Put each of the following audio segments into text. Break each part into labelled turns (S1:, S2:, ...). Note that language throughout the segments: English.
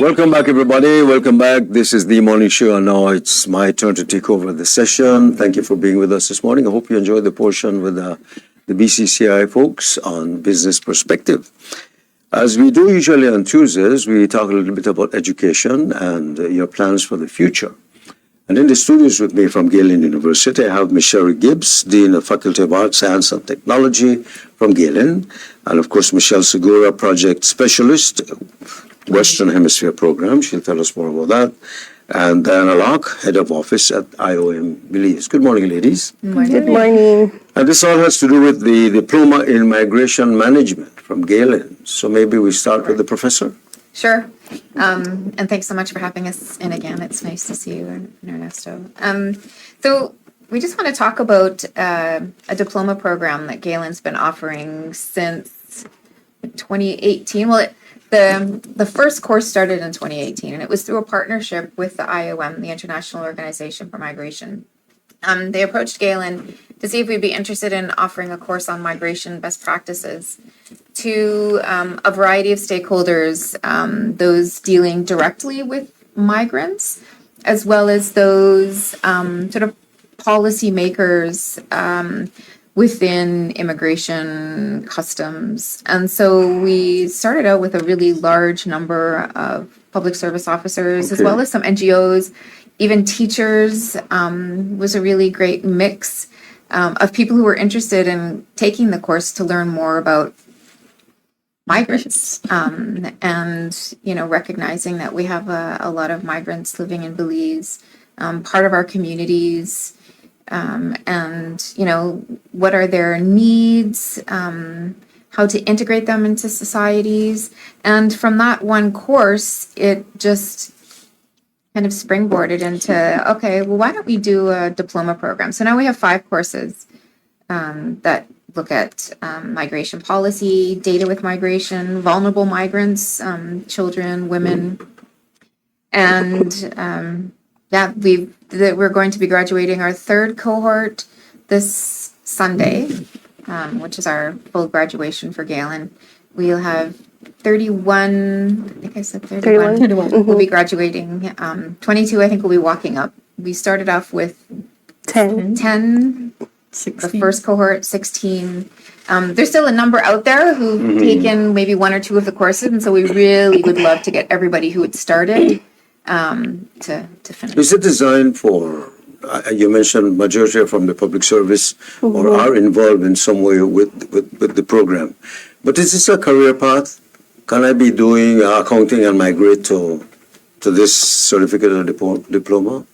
S1: Welcome back, everybody. Welcome back. This is the morning show, and now it's my turn to take over the session. Thank you for being with us this morning. I hope you enjoyed the portion with the BCCI folks on business perspective. As we do usually on Tuesdays, we talk a little bit about education and your plans for the future. And in the studios with me from Galen University, I have Ms. Sherry Gibbs, Dean of Faculty of Arts, Science and Technology from Galen, and of course, Michelle Segura, Project Specialist, Western Hemisphere Program. She'll tell us more about that. And Diana Locke, Head of Office at IOM Belize. Good morning, ladies.
S2: Good morning.
S1: And this all has to do with the Diploma in Migration Management from Galen. So maybe we start with the professor.
S2: Sure. And thanks so much for having us in again. It's nice to see you, Ernesto. So we just want to talk about a diploma program that Galen's been offering since 2018. Well, the first course started in 2018, and it was through a partnership with the IOM, the International Organization for Migration. They approached Galen to see if we'd be interested in offering a course on migration best practices to a variety of stakeholders, those dealing directly with migrants, as well as those sort of policymakers within immigration customs. And so we started out with a really large number of public service officers, as well as some NGOs, even teachers. Was a really great mix of people who were interested in taking the course to learn more about migrants, and recognizing that we have a lot of migrants living in Belize, part of our communities, and what are their needs, how to integrate them into societies. And from that one course, it just kind of springboarded into, okay, well, why don't we do a diploma program? So now we have 5 courses that look at migration policy, data with migration, vulnerable migrants, children, women. And we're going to be graduating our 3rd cohort this Sunday, which is our full graduation for Galen. We'll have 31, I think I said 31.
S3: 31.
S2: We'll be graduating. 22, I think, will be walking up. We started off with 10
S3: 16.
S2: The first cohort, 16. There's still a number out there who've taken maybe 1 or 2 of the courses, and so we really would love to get everybody who had started to finish.
S1: Is it designed for, you mentioned majority are from the public service or are involved in some way with the program. But is this a career path? Can I be doing accounting and migrate to this certificate or diploma?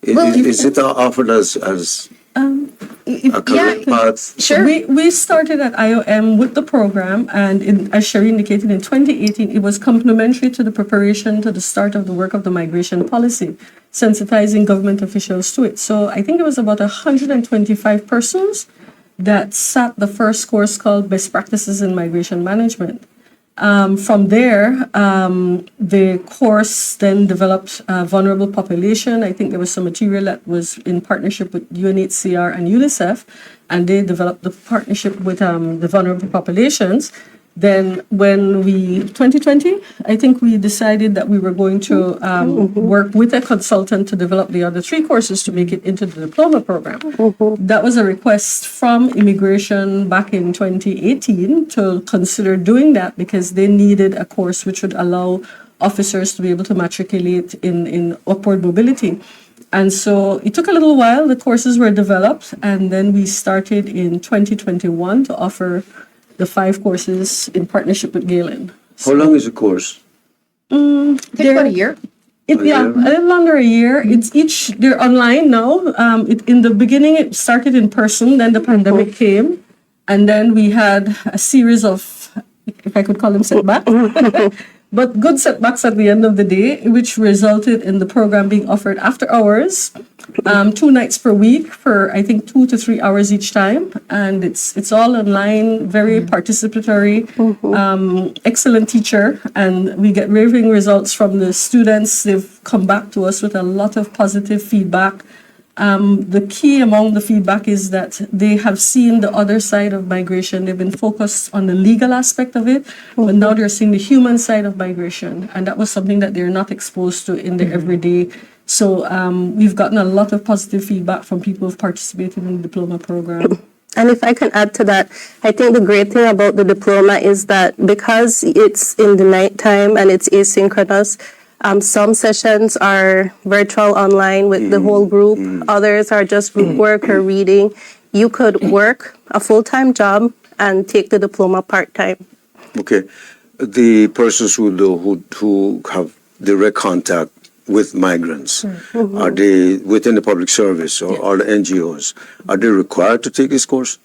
S1: Is it offered as a career path?
S2: Sure.
S3: We started at IOM with the program, and as Sherry indicated, in 2018, it was complementary to the preparation to the start of the work of the migration policy, sensitizing government officials to it. So I think it was about 125 persons that sat the first course called Best Practices in Migration Management. From there, the course then developed vulnerable population. I think there was some material that was in partnership with UNHCR and UNICEF, and they developed the partnership with the vulnerable populations. Then when 2020, I think we decided that we were going to work with a consultant to develop the other 3 courses to make it into the diploma program. That was a request from immigration back in 2018 to consider doing that because they needed a course which would allow officers to be able to matriculate in upward mobility. And so it took a little while. The courses were developed, and then we started in 2021 to offer the 5 courses in partnership with Galen.
S1: How long is the course?
S2: Take about a year.
S3: A little under a year. They're online now. In the beginning, it started in person, then the pandemic came, and then we had a series of, if I could call them setbacks, but good setbacks at the end of the day, which resulted in the program being offered after hours, 2 nights per week for I think 2 to 3 hours each time, and it's all online, very participatory, excellent teacher, and we get raving results from the students. They've come back to us with a lot of positive feedback The key among the feedback is that they have seen the other side of migration. They've been focused on the legal aspect of it, but now they're seeing the human side of migration. And that was something that they're not exposed to in their everyday. So we've gotten a lot of positive feedback from people who've participated in the diploma program.
S4: And if I can add to that, I think the great thing about the diploma is that because it's in the nighttime and it's asynchronous, some sessions are virtual online with the whole group. Others are just group work or reading. You could work a full-time job and take the diploma part-time.
S1: Okay. The persons who have direct contact with migrants, are they within the public service or are the NGOs? Are they required to take this course?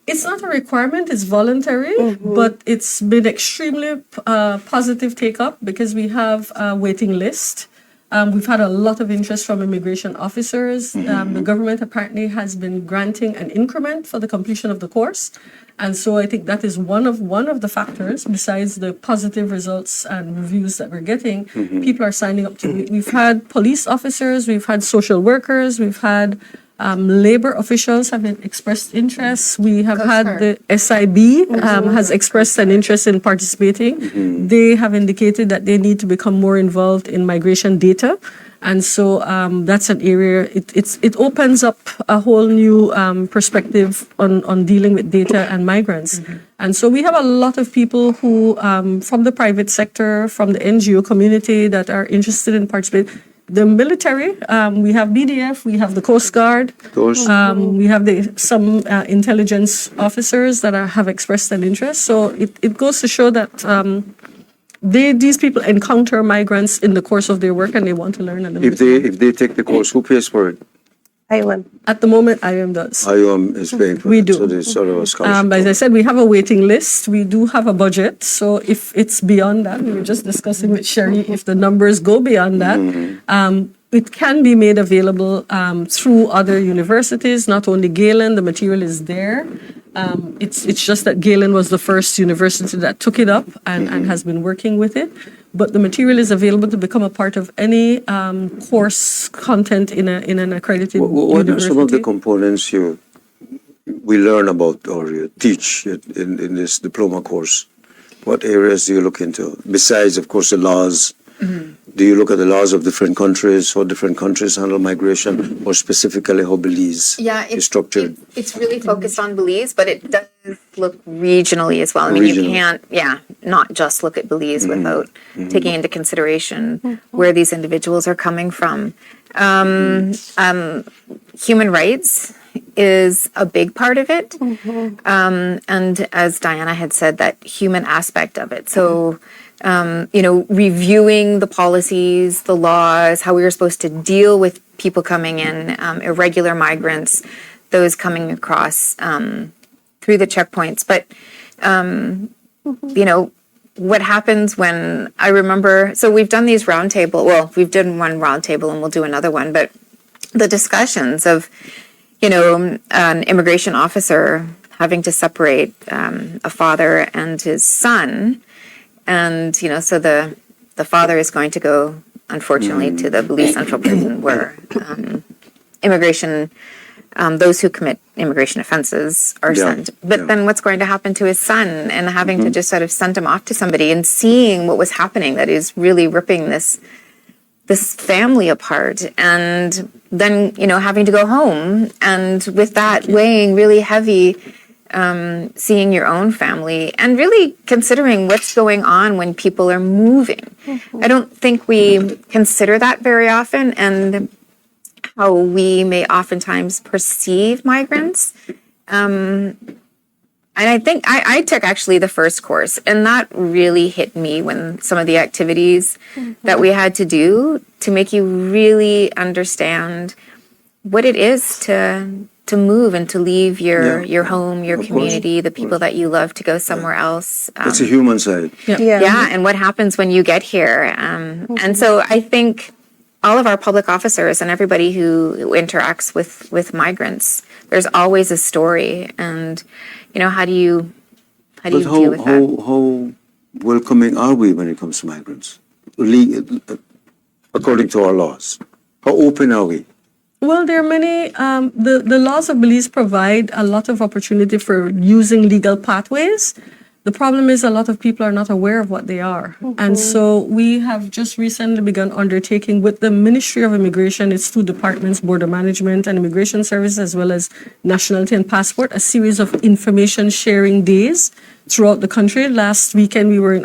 S3: It's not a requirement, it's voluntary, but it's been extremely positive take-up because we have a waiting list. We've had a lot of interest from immigration officers. The government apparently has been granting an increment for the completion of the course. And so I think that is one of the factors, besides the positive results and reviews that we're getting. People are signing up to it. We've had police officers, we've had social workers, we've had labor officials have expressed interest. We have had the SIB has expressed an interest in participating. They have indicated that they need to become more involved in migration data. And so that's an area, it opens up a whole new perspective on dealing with data and migrants. And so we have a lot of people who, from the private sector, from the NGO community that are interested in participating. The military, we have BDF, we have the Coast Guard, we have some intelligence officers that have expressed an interest. So it goes to show that these people encounter migrants in the course of their work and they want to learn. And
S1: If they take the course, who pays for it?
S4: IOM.
S3: At the moment, IOM does.
S1: IOM is paying for
S3: We
S1: it.
S3: do.
S1: So there's sort of a scholarship.
S3: As I said, we have a waiting list. We do have a budget. So if it's beyond that, we were just discussing with Sherry, if the numbers go beyond that, it can be made available through other universities, not only Galen, the material is there. It's just that Galen was the first university that took it up and has been working with it. But the material is available to become a part of any course content in an accredited
S1: What
S3: university.
S1: are some of the components we learn about or you teach in this diploma course? What areas do you look into? Besides, of course, the laws. Do you look at the laws of different countries, how different countries handle migration, or specifically how Belize is structured?
S2: It's really focused on Belize, but it does look regionally as well. I mean, you can't, not just look at Belize without taking into consideration where these individuals are coming from. Human rights is a big part of it. And as Diana had said, that human aspect of it. So, reviewing the policies, the laws, how we were supposed to deal with people coming in, irregular migrants, those coming across through the checkpoints. But, what happens when I remember, so we've done these we've done one roundtable and we'll do another one, but the discussions of, an immigration officer having to separate a father and his son. And, so the father is going to go, unfortunately, to the Belize Central Prison where immigration, those who commit immigration offenses are sent. But then what's going to happen to his son and having to just sort of send him off to somebody and seeing what was happening that is really ripping this family apart. And then, having to go home and with that weighing really heavy, seeing your own family and really considering what's going on when people are moving. I don't think we consider that very often and how we may oftentimes perceive migrants. And I think I took actually the first course and that really hit me when some of the activities that we had to do to make you really understand what it is to move and to leave your home, your community, the people that you love to go somewhere else.
S1: It's a human side.
S2: And what happens when you get here. And so I think all of our public officers and everybody who interacts with migrants, there's always a story. And, how do you deal with that?
S1: How welcoming are we when it comes to migrants? According to our laws, how open are we?
S3: Well, there are many, the laws of Belize provide a lot of opportunity for using legal pathways. The problem is a lot of people are not aware of what they are. And so we have just recently begun undertaking with the Ministry of Immigration, its two departments, Border Management and Immigration Service, as well as Nationality and Passport, a series of information sharing days throughout the country. Last weekend we were in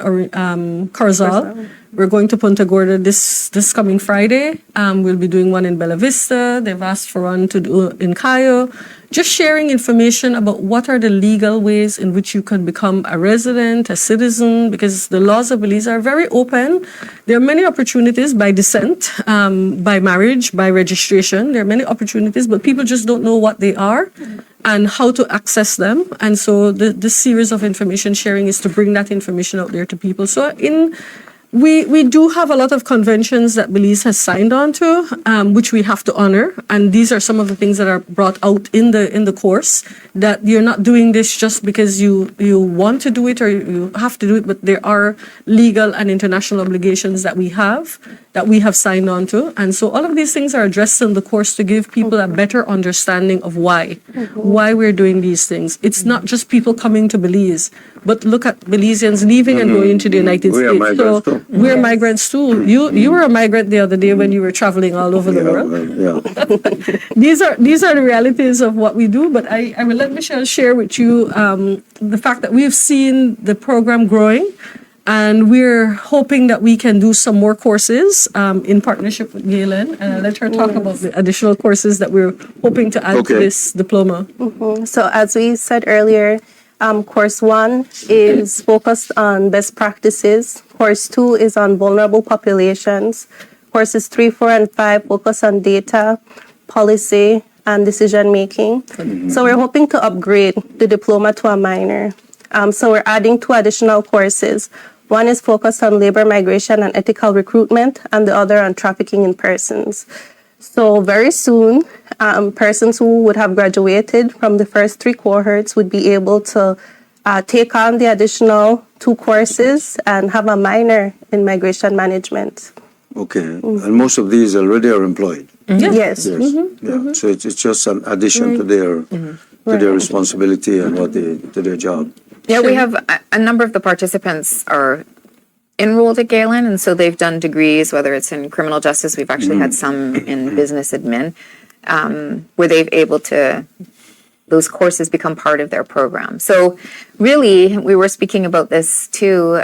S3: Corozal. We're going to Punta Gorda this coming Friday. We'll be doing one in Bella Vista. They've asked for one to do in Cayo. Just sharing information about what are the legal ways in which you can become a resident, a citizen, because the laws of Belize are very open. There are many opportunities by descent, by marriage, by registration. There are many opportunities, but people just don't know what they are and how to access them. And so this series of information sharing is to bring that information out there to people. So we do have a lot of conventions that Belize has signed on to, which we have to honor. And these are some of the things that are brought out in the course, that you're not doing this just because you want to do it or you have to do it, but there are legal and international obligations that we have signed on to. And so all of these things are addressed in the course to give people a better understanding of why we're doing these things. It's not just people coming to Belize, but look at Belizeans leaving and going to the United
S1: We are
S3: States.
S1: migrants too.
S3: We're migrants too. You were a migrant the other day when you were traveling all over the world.
S1: Yeah.
S3: These are the realities of what we do. But I will let Michelle share with you the fact that we've seen the program growing, and we're hoping that we can do some more courses in partnership with Galen, and I'll let her talk about the additional courses that we're hoping to add to this diploma.
S4: So as we said earlier, course 1 is focused on best practices. Course 2 is on vulnerable populations. Courses 3, 4, and 5 focus on data, policy, and decision making. So we're hoping to upgrade the diploma to a minor. So we're adding 2 additional courses. One is focused on labor migration and ethical recruitment, and the other on trafficking in persons. So very soon, persons who would have graduated from the first 3 cohorts would be able to take on the additional 2 courses and have a minor in migration management.
S1: Okay. And most of these already are employed.
S4: Yes.
S1: Yeah. So it's just an addition to their responsibility and to their job.
S2: Yeah, we have a number of the participants are enrolled at Galen, and so they've done degrees, whether it's in criminal justice. We've actually had some in business admin, where they've able to, those courses become part of their program. So really, we were speaking about this too.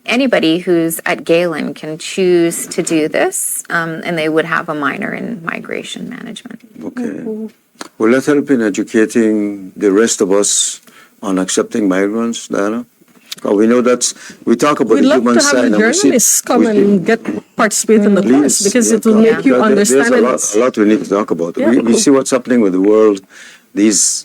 S2: Anybody who's at Galen can choose to do this, and they would have a minor in migration management.
S1: Okay. Will that help in educating the rest of us on accepting migrants, Diana? We know we talk about
S3: We'd
S1: the
S3: love
S1: human
S3: to have
S1: side.
S3: the journalists come and participate in the course, because it will make you understand it.
S1: There's a lot we need to talk about. We see what's happening with the world. These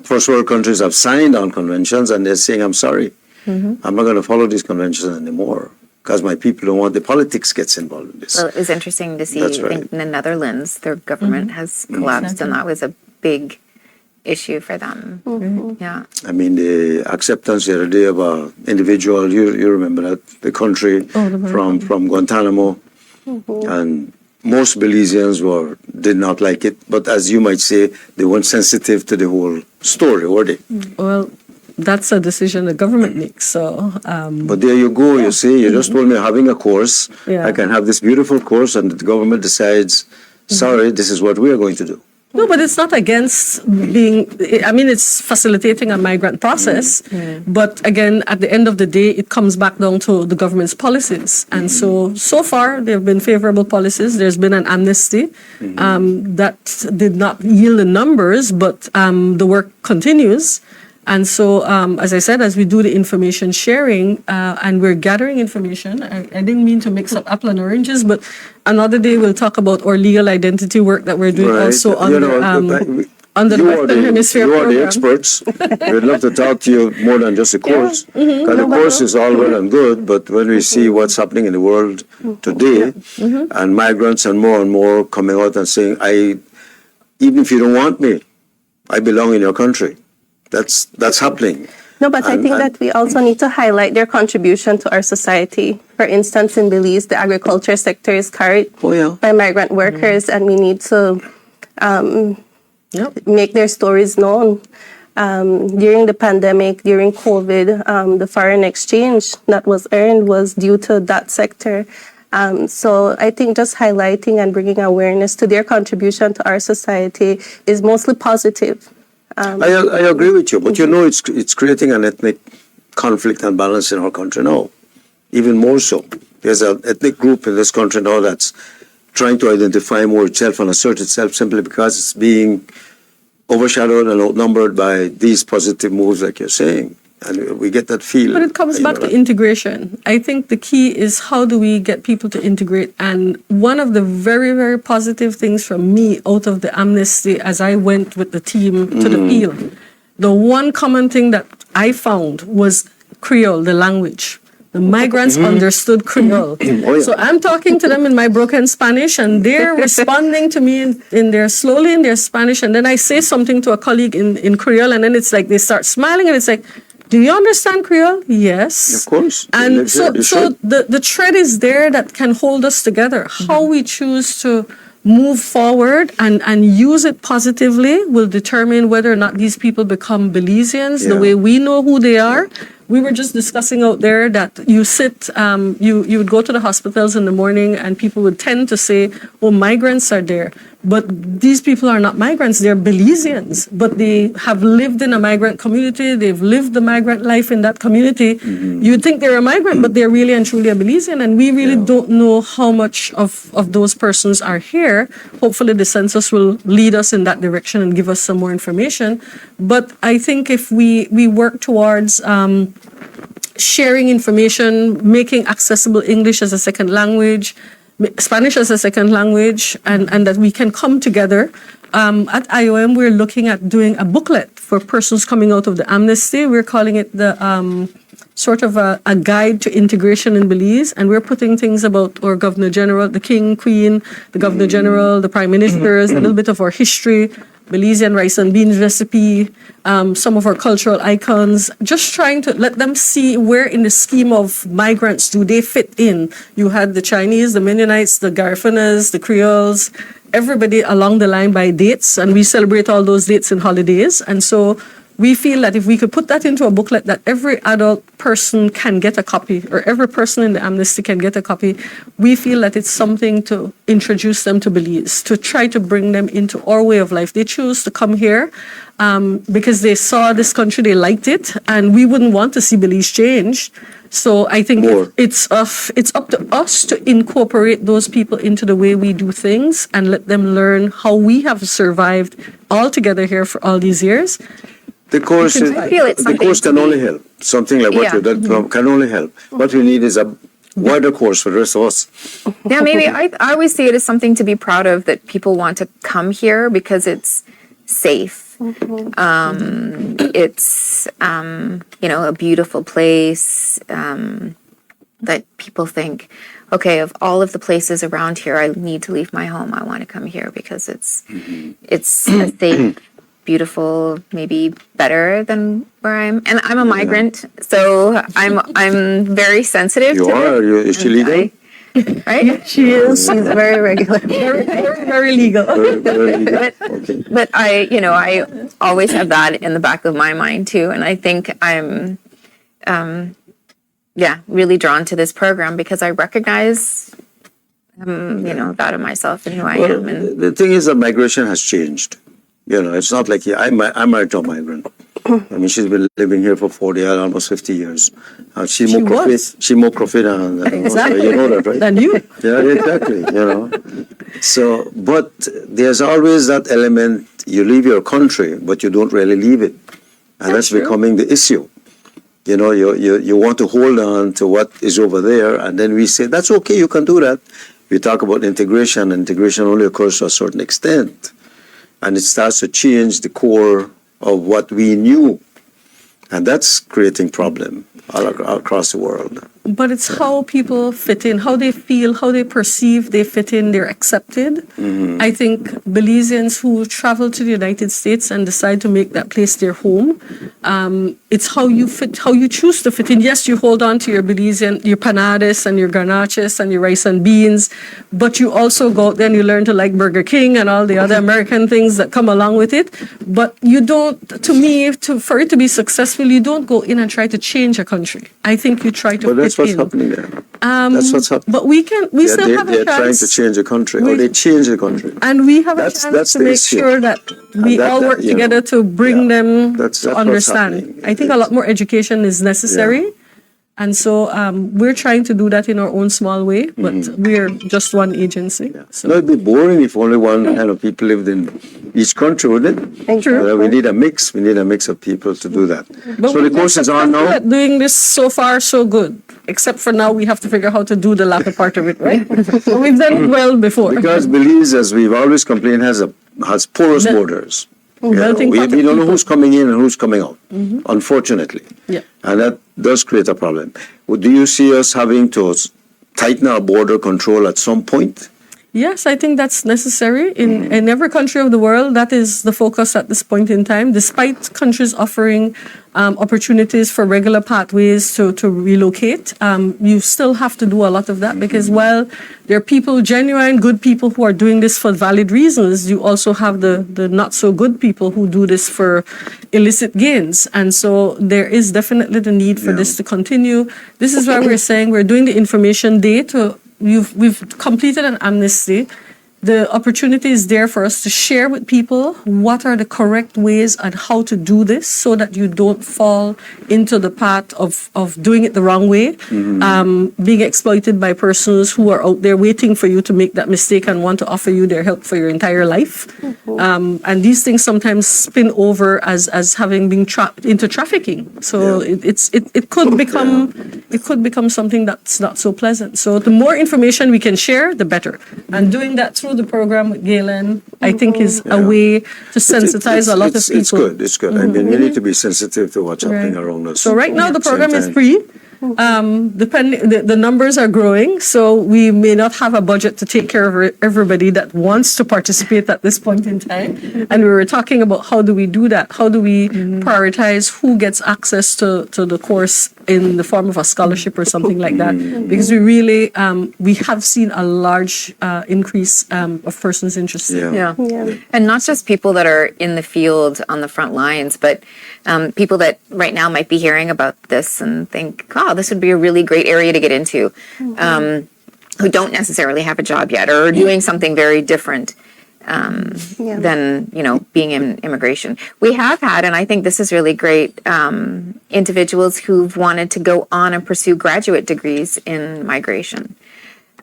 S1: first world countries have signed on conventions, and they're saying, I'm sorry, I'm not going to follow these conventions anymore because my people don't want the politics gets involved in this.
S2: Well, it was interesting to see,
S1: That's
S2: I think in the Netherlands, their government has collapsed, and that was a big issue for them. Yeah.
S1: I mean, the acceptance the other day of an individual, you remember that, the country from Guantanamo, and most Belizeans did not like it, but as you might say, they weren't sensitive to the whole story, were they?
S3: Well, that's a decision the government makes. So,
S1: but there you go. You see, you just told me having a course.
S3: Yeah.
S1: I can have this beautiful course, and the government decides, sorry, this is what we are going to do.
S3: no, but it's not against being, I mean, it's facilitating a migrant process. But again, at the end of the day, it comes back down to the government's policies. And so far, there have been favorable policies. There's been an amnesty that did not yield the numbers, but the work continues. And so, as I said, as we do the information sharing and we're gathering information, I didn't mean to mix up apple and oranges, but another day we'll talk about our legal identity work that we're doing also under the Western Hemisphere
S1: You are
S3: program.
S1: the experts. We'd love to talk to you more than just a course. Because the course is all well and good, but when we see what's happening in the world today, and migrants and more coming out and saying, even if you don't want me, I belong in your country. That's happening.
S4: No, but I think that we also need to highlight their contribution to our society. For instance, in Belize, the agriculture sector is carried by migrant workers, and we need to make their stories known. During the pandemic, during COVID, the foreign exchange that was earned was due to that sector. So I think just highlighting and bringing awareness to their contribution to our society is mostly positive.
S1: I agree with you, but you know it's creating an ethnic conflict and balance in our country now, even more so. There's an ethnic group in this country now that's trying to identify more itself and assert itself simply because it's being overshadowed and outnumbered by these positive moves like you're saying. And we get that feel.
S3: But it comes back to integration. I think the key is how do we get people to integrate? And one of the very, very positive things from me out of the amnesty as I went with the team to the field, the one common thing that I found was Creole, the language. The migrants understood Creole. So I'm talking to them in my broken Spanish and they're responding to me in their Spanish. And then I say something to a colleague in Creole and then it's like they start smiling and it's like, do you understand Creole? Yes.
S1: Of course.
S3: And so the thread is there that can hold us together. How we choose to move forward and use it positively will determine whether or not these people become Belizeans the way we know who they are. We were just discussing out there that you would go to the hospitals in the morning and people would tend to say, oh, migrants are there. But these people are not migrants, they're Belizeans. But they have lived in a migrant community, they've lived the migrant life in that community. You'd think they're a migrant, but they're really and truly a Belizean. And we really don't know how much of those persons are here. Hopefully the census will lead us in that direction and give us some more information. But I think if we work towards sharing information, making accessible English as a second language, Spanish as a second language, and that we can come together. At IOM, we're looking at doing a booklet for persons coming out of the amnesty. We're calling it the sort of a guide to integration in Belize, and we're putting things about our Governor General, the King, Queen, the Governor General, the Prime Ministers, a little bit of our history, Belizean rice and beans recipe, some of our cultural icons, just trying to let them see where in the scheme of migrants do they fit in. You had the Chinese, the Mennonites, the Garfinas, the Creoles, everybody along the line by dates, and we celebrate all those dates and holidays. And so we feel that if we could put that into a booklet that every adult person can get a copy, or every person in the amnesty can get a copy, we feel that it's something to introduce them to Belize, to try to bring them into our way of life. They choose to come here because they saw this country, they liked it, and we wouldn't want to see Belize change. So I think it's up to us to incorporate those people into the way we do things and let them learn how we have survived all together here for all these years.
S1: The course, the course can only help. Something like what you've done can only help. What we need is a wider course for the rest of us.
S2: Yeah, maybe I always see it as something to be proud of, that people want to come here because it's safe. It's a beautiful place, that people think, okay, of all of the places around here, I need to leave my home. I want to come here because it's a safe, beautiful, maybe better than where I'm. And I'm a migrant, so I'm very sensitive to it.
S1: Is she legal?
S2: Right?
S4: She is. She's very regular.
S3: Very legal.
S2: But I always have that in the back of my mind too. And I think I'm, really drawn to this program because I recognize, that of myself and who I am. And
S1: the thing is that migration has changed. It's not like I'm married to a migrant. I mean, she's been living here for 40, almost 50 years. She more profit
S3: exactly.
S1: You know that, right?
S3: Than you.
S1: Yeah, exactly. So, but there's always that element. You leave your country, but you don't really leave it, and that's becoming the issue. You want to hold on to what is over there, and then we say that's okay. You can do that. We talk about integration. Integration only occurs to a certain extent. And it starts to change the core of what we knew. And that's creating problem all across the world.
S3: but it's how people fit in, how they feel, how they perceive they fit in, they're accepted. I think Belizeans who travel to the United States and decide to make that place their home, it's how you fit, how you choose to fit in. Yes, you hold on to your Belizean, your panades and your garnaches and your rice and beans, but you also go out there and you learn to like Burger King and all the other American things that come along with it. But you don't, to me, for it to be successful, you don't go in and try to change a country. I think you try to
S1: But that's
S3: fit
S1: what's
S3: in.
S1: happening there. That's what's happening.
S3: But we still have a
S1: They're trying
S3: chance.
S1: to change the country, or they change the country.
S3: And we have a
S1: That's
S3: chance to
S1: the
S3: make
S1: issue.
S3: sure that we
S1: that-
S3: all
S1: that,
S3: work
S1: you know,
S3: together to bring
S1: yeah.
S3: them
S1: That's
S3: to
S1: what's
S3: understand.
S1: happening.
S3: I think a lot more education is necessary. And so we're trying to do that in our own small way, but we're just one agency. So.
S1: No, it'd be boring if only one kind of people lived in each country, wouldn't it?
S4: True.
S1: We need a mix. We need a mix of people to do that.
S3: But
S1: So the course is on now.
S3: Doing this so far, so good. Except for now, we have to figure out how to do the latter part of it, right? So we've done it well before.
S1: Because Belize, as we've always complained, has porous borders. You know,
S3: melting
S1: we
S3: pot of
S1: don't know
S3: people.
S1: who's coming in and who's coming out, unfortunately.
S3: Yeah.
S1: And that does create a problem. Do you see us having to tighten our border control at some point?
S3: Yes, I think that's necessary. In every country of the world, that is the focus at this point in time. Despite countries offering opportunities for regular pathways to relocate, you still have to do a lot of that because while there are people, genuine good people who are doing this for valid reasons, you also have the not so good people who do this for illicit gains. And so there is definitely the need for this to continue. This is why we're saying we're doing the information day to we've completed an amnesty. The opportunity is there for us to share with people what are the correct ways and how to do this so that you don't fall into the path of doing it the wrong way, being exploited by persons who are out there waiting for you to make that mistake and want to offer you their help for your entire life. And these things sometimes spin over as having been trapped into trafficking. So it could become something that's not so pleasant. So the more information we can share, the better. And doing that through the program with Galen, I think is a way to sensitize a lot of people.
S1: It's good. It's good. I mean, we need to be sensitive to what's happening around us.
S3: So right now the
S1: At the same
S3: program is
S1: time.
S3: free. Depending, the numbers are growing, so we may not have a budget to take care of everybody that wants to participate at this point in time. And we were talking about how do we do that? How do we prioritize who gets access to the course in the form of a scholarship or something like that? Because we really we have seen a large increase of persons interested.
S1: Yeah.
S2: Yeah. And not just people that are in the field on the front lines, but people that right now might be hearing about this and think, oh, this would be a really great area to get into, who don't necessarily have a job yet or are doing something very different than, being in immigration. We have had, and I think this is really great, individuals who've wanted to go on and pursue graduate degrees in migration.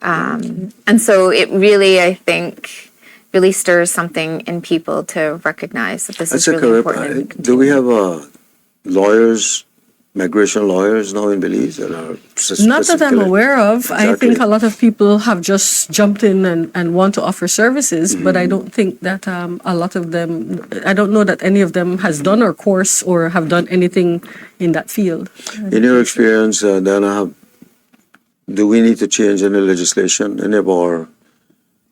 S2: And so it really, I think, really stirs something in people to recognize that this
S1: That's
S2: is
S1: a
S2: really
S1: correct.
S2: important.
S1: Do we have lawyers, migration lawyers now in Belize that are
S3: Not that I'm aware of. I
S1: Exactly.
S3: think a lot of people have just jumped in and want to offer services, but I don't think that a lot of them, I don't know that any of them has done a course or have done anything in that field.
S1: In your experience, Dana, do we need to change any legislation, any of our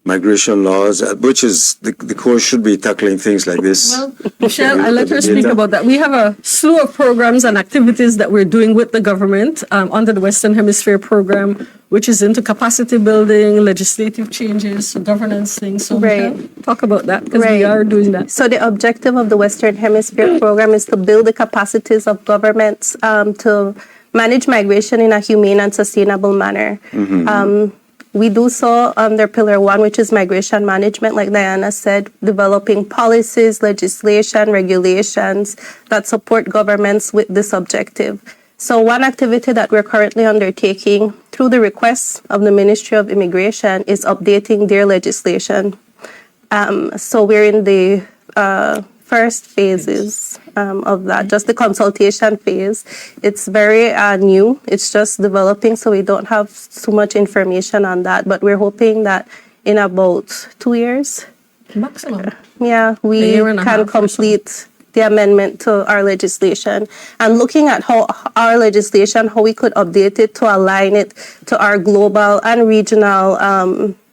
S1: migration laws, which is the course should be tackling things like this?
S3: Well, Michelle, I'll let her speak about that. We have a slew of programs and activities that we're doing with the government under the Western Hemisphere program, which is into capacity building, legislative changes, governance things. So
S4: Right.
S3: Michelle, talk about that because we
S4: Right.
S3: are doing that.
S4: So the objective of the Western Hemisphere program is to build the capacities of governments to manage migration in a humane and sustainable manner. We do so under Pillar 1, which is migration management, like Diana said, developing policies, legislation, regulations that support governments with this objective. So one activity that we're currently undertaking through the request of the Ministry of Immigration is updating their legislation. So we're in the first phases of that, just the consultation phase. It's very new. It's just developing, so we don't have too much information on that. But we're hoping that in about 2 years,
S3: Maximum.
S4: we
S3: year and a
S4: can
S3: half or so.
S4: complete the amendment to our legislation and looking at how our legislation, how we could update it to align it to our global and regional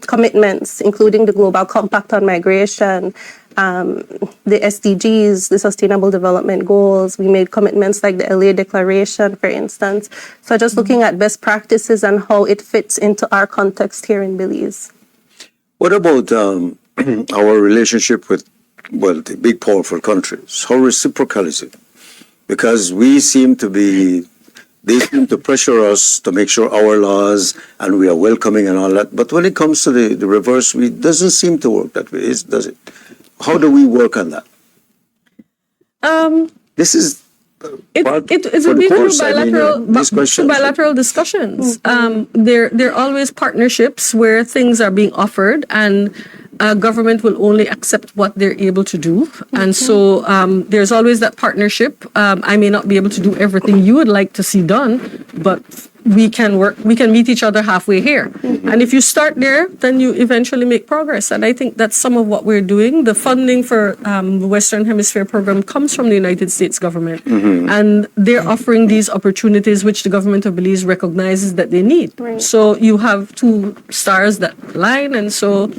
S4: commitments, including the Global Compact on Migration, the SDGs, the Sustainable Development Goals. We made commitments like the LA Declaration, for instance. So just looking at best practices and how it fits into our context here in Belize.
S1: What about our relationship with, well, the big powerful countries? How reciprocal is it? Because they seem to pressure us to make sure our laws and we are welcoming and all that. But when it comes to the reverse, it doesn't seem to work that way, does it? How do we work on that? This is
S3: It's
S1: for the
S3: been
S1: course,
S3: through bilateral discussions. There are always partnerships where things are being offered, and government will only accept what they're able to do. And so there's always that partnership. I may not be able to do everything you would like to see done, but we can meet each other halfway here. And if you start there, then you eventually make progress. And I think that's some of what we're doing. The funding for the Western Hemisphere program comes from the United States government. And they're offering these opportunities which the government of Belize recognizes that they need.
S4: Right.
S3: So you have two stars that align, and so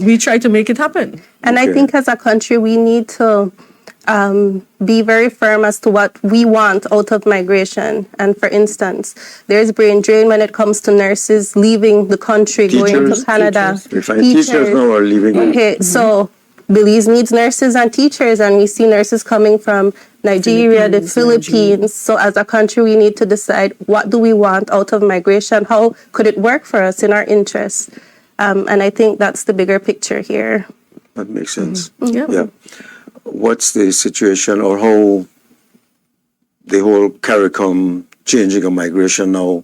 S3: we try to make it happen.
S4: And I think as a country, we need to be very firm as to what we want out of migration. And for instance, there's brain drain when it comes to nurses leaving the country, going to Canada.
S1: We find teachers now are leaving.
S4: Okay, so Belize needs nurses and teachers, and we see nurses coming from Nigeria, the Philippines. So as a country, we need to decide, what do we want out of migration? How could it work for us in our interests? And I think that's the bigger picture here.
S1: That makes sense.
S3: Yeah.
S1: What's the situation, or how the whole CARICOM changing of migration now,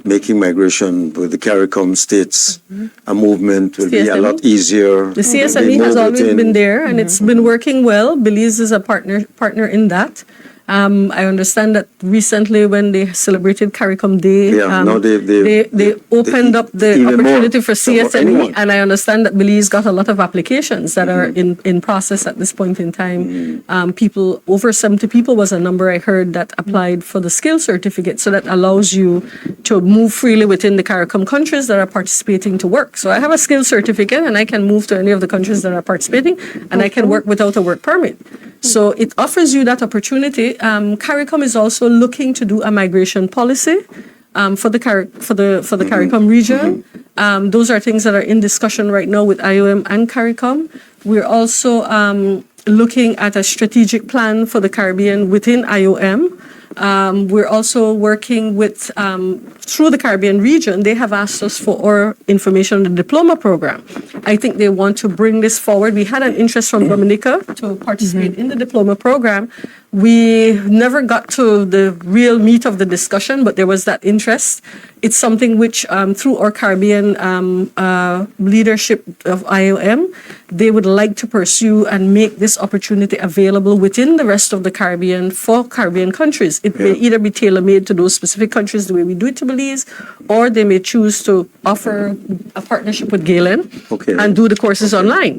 S1: making migration with the CARICOM states a movement will be a lot easier.
S3: The CSME has always been there, and it's been working well. Belize is a partner in that. I understand that recently when they celebrated CARICOM Day, they opened up the opportunity for CSME, and I understand that Belize got a lot of applications that are in process at this point in time. Over 70 people was a number I heard that applied for the skill certificate, so that allows you to move freely within the CARICOM countries that are participating to work. So I have a skill certificate, and I can move to any of the countries that are participating, and I can work without a work permit. So it offers you that opportunity. CARICOM is also looking to do a migration policy for the CARICOM region. Those are things that are in discussion right now with IOM and CARICOM. We're also looking at a strategic plan for the Caribbean within IOM. We're also working with, through the Caribbean region, they have asked us for our information on the Diploma program. I think they want to bring this forward. We had an interest from Dominica to participate in the Diploma program. We never got to the real meat of the discussion, but there was that interest. It's something which, through our Caribbean leadership of IOM, they would like to pursue and make this opportunity available within the rest of the Caribbean for Caribbean countries. It may either be tailor-made to those specific countries the way we do it to Belize, or they may choose to offer a partnership with Galen and do the courses online.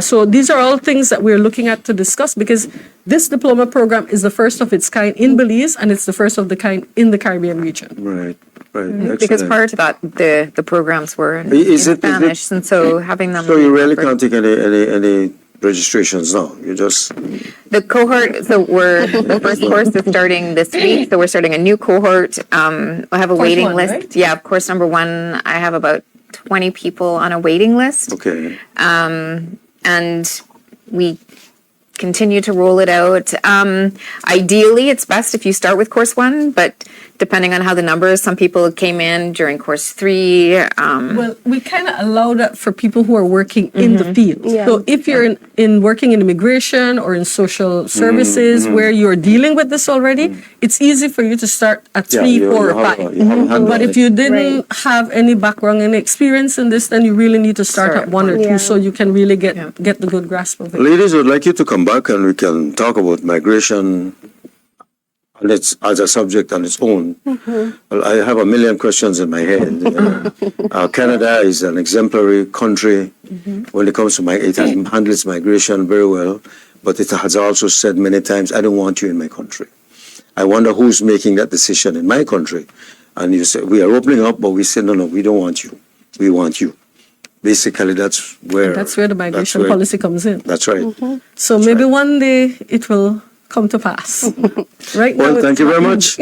S3: So these are all things that we're looking at to discuss, because this diploma program is the first of its kind in Belize, and it's the first of the kind in the Caribbean region.
S1: Right.
S2: Because prior to that, the programs were in Spanish, and so having them.
S1: So you really can't take any registrations now. You just
S2: the cohort. So the first course is starting this week. So we're starting a new cohort. I have a waiting list. Right? Yeah, course number 1. I have about 20 people on a waiting list.
S1: Okay.
S2: And we continue to roll it out. Ideally, it's best if you start with course 1, but depending on how the numbers, some people came in during course 3.
S3: Well, we kind of allow that for people who are working in the field. Yeah. So if you're in working in immigration or in social services where you're dealing with this already, it's easy for you to start at 3, 4, or 5. But if you didn't have any background and experience in this, then you really need to start at 1 or 2 so you can really get the good grasp of it.
S1: Ladies, I'd like you to come back and we can talk about migration and it's as a subject on its own. Well, I have a million questions in my head. Canada is an exemplary country when it comes to it handles migration very well. but it has also said many times, I don't want you in my country. I wonder who's making that decision in my country. And you say, we are opening up, but we say, no, we don't want you. We want you. Basically, that's where
S3: the migration policy comes in.
S1: That's right.
S3: So maybe one day it will come to pass. Right now.
S1: Well, thank you very much.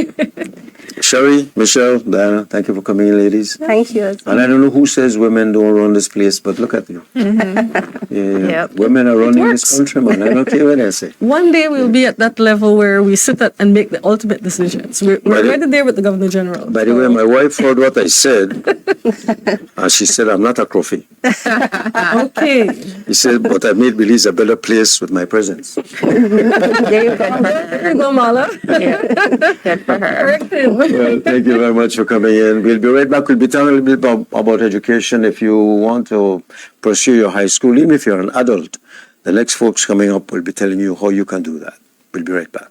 S1: Sherry, Michelle, Diana, thank you for coming in, ladies.
S4: Thank you.
S1: And I don't know who says women don't run this place, but look at you. Yeah,
S2: Yep.
S1: women are running this
S3: works.
S1: country, man. I don't care what I say.
S3: One day we'll be at that level where we sit at and make the ultimate decisions. We're already there with the Governor General.
S1: By the way, my wife heard what I said, and she said, I'm not a trophy.
S3: Okay.
S1: He said, but I made Belize a better place with my presence.
S2: There you go.
S3: There you go, Mala.
S2: Good for her.
S3: Corrected.
S1: Well, thank you very much for coming in. We'll be right back. We'll be talking a little bit about education. If you want to pursue your high school, even if you're an adult, the next folks coming up will be telling you how you can do that. We'll be right back.